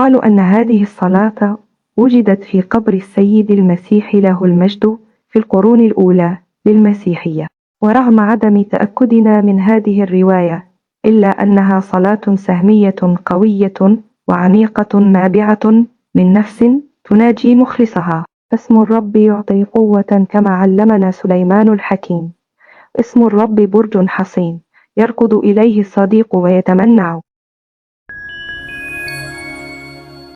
يقال أن هذه الصلاة وجدت في قبر السيد المسيح له المجد في القرون الأولى للمسيحية. ورغم عدم تأكدنا من هذه الرواية إلا أنها صلاة سهمية قوية وعميقة نابعة من نفس تناجي مخلصها. اسم الرب يعطي قوة كما علمنا سليمان الحكيم. اسم الرب برج حصين يركض إليه الصديق ويتمنع.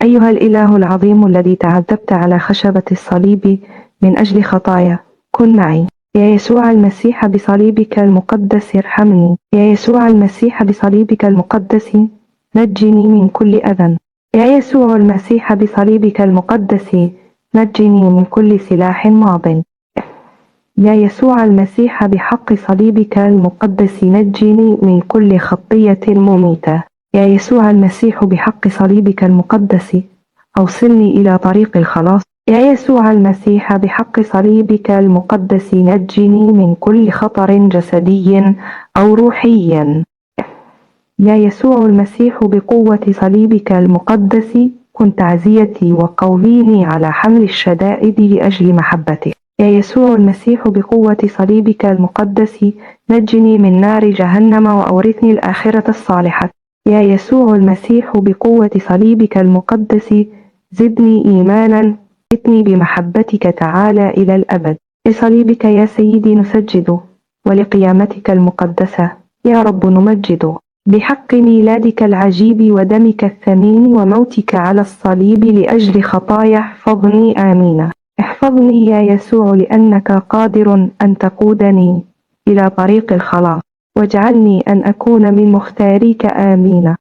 أيها الإله العظيم الذي تعذبت على خشبة الصليب من أجل خطايا، كن معي. يا يسوع المسيح بصليبك المقدس ارحمني. يا يسوع المسيح بصليبك المقدس نجني من كل أذى. يا يسوع المسيح بصليبك المقدس نجني من كل سلاح ماض. يا يسوع المسيح بحق صليبك المقدس نجني من كل خطية مميتة. يا يسوع المسيح بحق صليبك المقدس أوصلني إلى طريق الخلاص. يا يسوع المسيح بحق صليبك المقدس نجني من كل خطر جسدي أو روحي. يا يسوع المسيح بقوة صليبك المقدس كن تعزيتي وقويني على حمل الشدائد لأجل محبتك. يا يسوع المسيح بقوة صليبك المقدس نجني من نار جهنم وأورثني الآخرة الصالحة. يا يسوع المسيح بقوة صليبك المقدس زدني إيمانا، زدني بمحبتك تعالى إلى الأبد. لصليبك يا سيدي نسجد، ولقيامتك المقدسة يا رب نمجد. بحق ميلادك العجيب ودمك الثمين وموتك على الصليب لأجل خطايا احفظني آمين. احفظني يا يسوع لأنك قادر أن تقودني إلى طريق الخلاص، واجعلني أن أكون من مختاريك آمين.